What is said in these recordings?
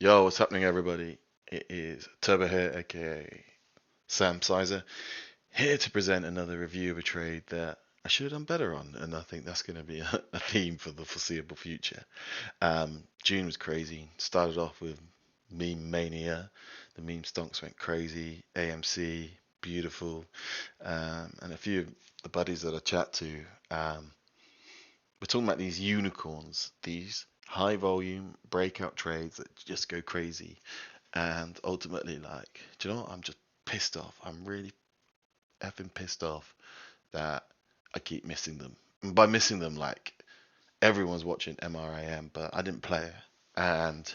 Yo, what's happening, everybody? It is Turbo here, aka Sam Sizer, here to present another review of a trade that I should have done better on, and I think that's going to be a theme for the foreseeable future. June was crazy. Started off with meme mania. The meme stonks went crazy. AMC, beautiful, and a few of the buddies that I chat to. We're talking about these unicorns, these high volume breakout trades that just go crazy. And ultimately, like, do you know what? I'm just pissed off. I'm really effing pissed off that I keep missing them. And by missing them, like, everyone's watching MRIN, but I didn't play it and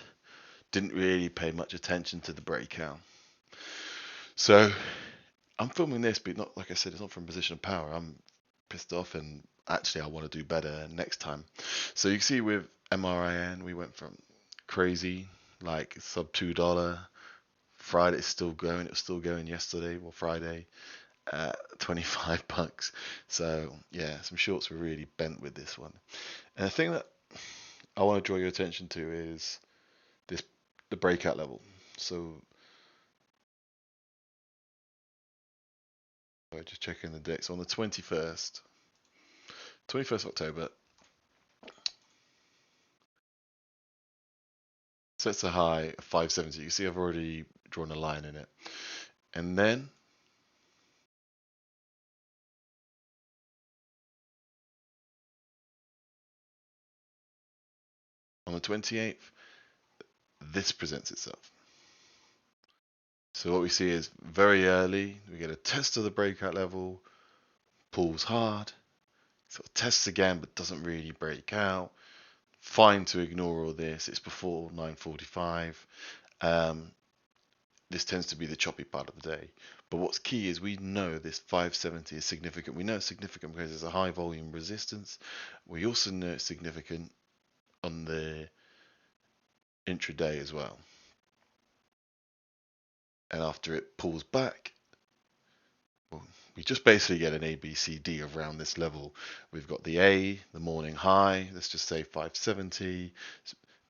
didn't really pay much attention to the breakout. So I'm filming this, but not like I said, it's not from a position of power. I'm pissed off, and actually, I want to do better next time. So you can see with MRIN, we went from crazy, like sub $2. Friday's still going. It was still going yesterday, well, Friday, 25 bucks. So yeah, some shorts were really bent with this one. And the thing that I want to draw your attention to is this the breakout level. So just checking the date. So on the 21st October, sets a high of 570. You see, I've already drawn a line in it. And then on the 28th, this presents itself. So what we see is very early, we get a test of the breakout level, pulls hard, sort of tests again but doesn't really break out. Fine to ignore all this. It's before 9:45. This tends to be the choppy part of the day. But what's key is we know this 570 is significant. We know it's significant because it's a high volume resistance. We also know it's significant on the intraday as well. And after it pulls back, well, we just basically get an A, B, C, D around this level. We've got the A, the morning high, let's just say 570,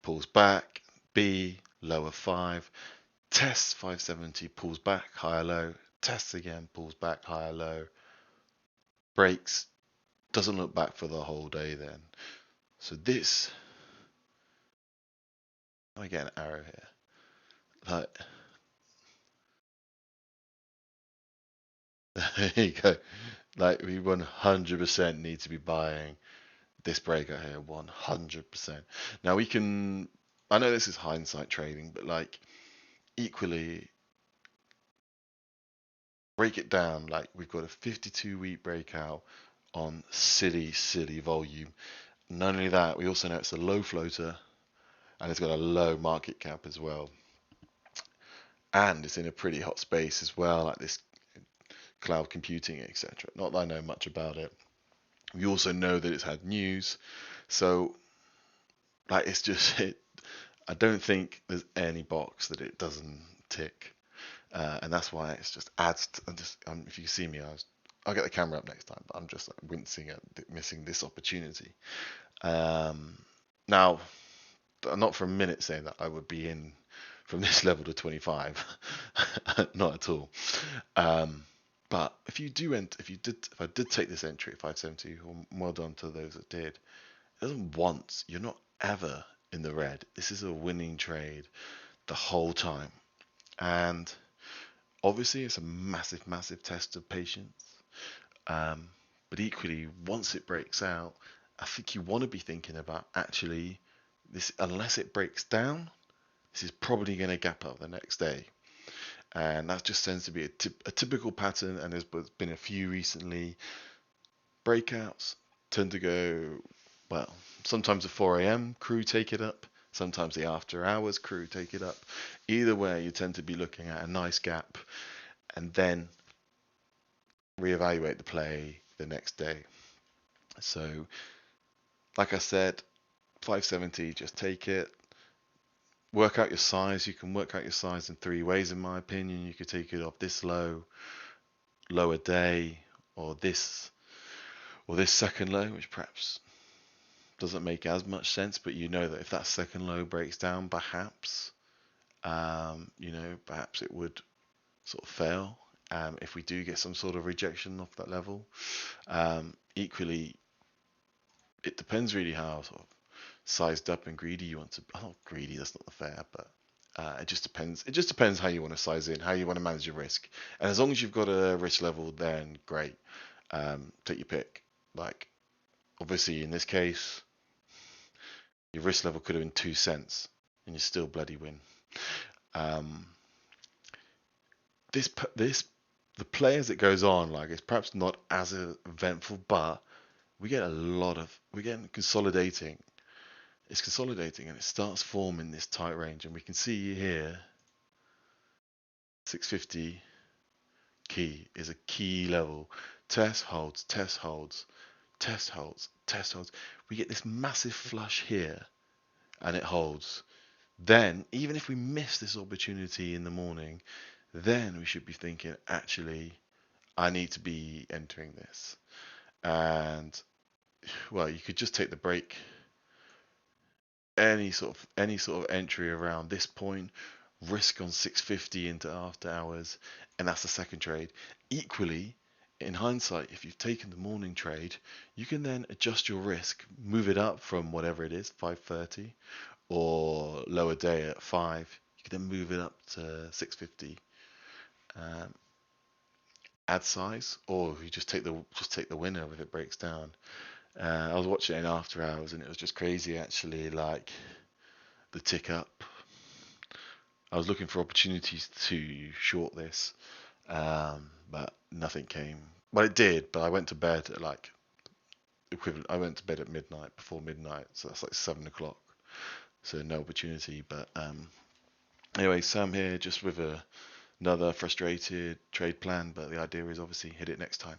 pulls back, B, lower 5, tests 570, pulls back, higher low, tests again, pulls back, higher low, breaks, doesn't look back for the whole day then. So this, I get an arrow here. Like, there you go. Like, we 100% need to be buying this breakout here, 100%. Now we can, I know this is hindsight trading, but like equally break it down. Like we've got a 52-week breakout on silly volume. Not only that, we also know it's a low floater and it's got a low market cap as well. And it's in a pretty hot space as well, like this cloud computing, etc. Not that I know much about it. We also know that it's had news. So like it's just it, I don't think there's any box that it doesn't tick, and that's why it's just adds. If you see me, I'll get the camera up next time, but I'm just like, wincing at missing this opportunity. Now, I'm not for a minute saying that I would be in from this level to 25, not at all. But if you do enter, if I did take this entry at 570, well done to those that did. It doesn't once. You're not ever in the red. This is a winning trade the whole time. And obviously, it's a massive test of patience. But equally, once it breaks out, I think you want to be thinking about actually this, unless it breaks down, this is probably going to gap up the next day. And that just tends to be a typical pattern. And there's been a few recently. Breakouts tend to go, well, sometimes the 4 a.m. crew take it up. Sometimes the after hours crew take it up. Either way, you tend to be looking at a nice gap and then reevaluate the play the next day. So, like I said, 570, just take it. Work out your size. You can work out your size in three ways, in my opinion. You could take it off this low, lower day, or this second low, which perhaps doesn't make as much sense, but you know that if that second low breaks down, perhaps Perhaps it would sort of fail if we do get some sort of rejection off that level. Equally, it depends really how sort of sized up and greedy you want to. Oh, not greedy, that's not fair, but it just depends. It just depends how you want to size in, how you want to manage your risk. And as long as you've got a risk level, then great. Take your pick. Like, obviously, in this case, your risk level could have been 2 cents, and you still bloody win. Um, this the players it goes on, like, it's perhaps not as eventful, but we're getting consolidating. It's consolidating and it starts forming this tight range, and we can see here 650 key is a key level. Test holds, test holds, test holds, test holds. We get this massive flush here and it holds. Then, even if we miss this opportunity in the morning, then we should be thinking, actually, I need to be entering this. And well, you could just take the break. Any sort of entry around this point, risk on 650 into after hours, and that's the second trade. Equally, in hindsight, if you've taken the morning trade, you can then adjust your risk, move it up from whatever it is, 530, or lower day at 5. You can then move it up to 650. Um, Add size, or you just take the winner if it breaks down. I was watching it in after hours, and it was just crazy actually. Like the tick up. I was looking for opportunities to short this, but nothing came. Well, it did, but I went to bed at like equivalent. I went to bed at midnight, before midnight, so that's like 7 o'clock. So no opportunity. But anyway, Sam here, just with another frustrated trade plan. But the idea is obviously hit it next time.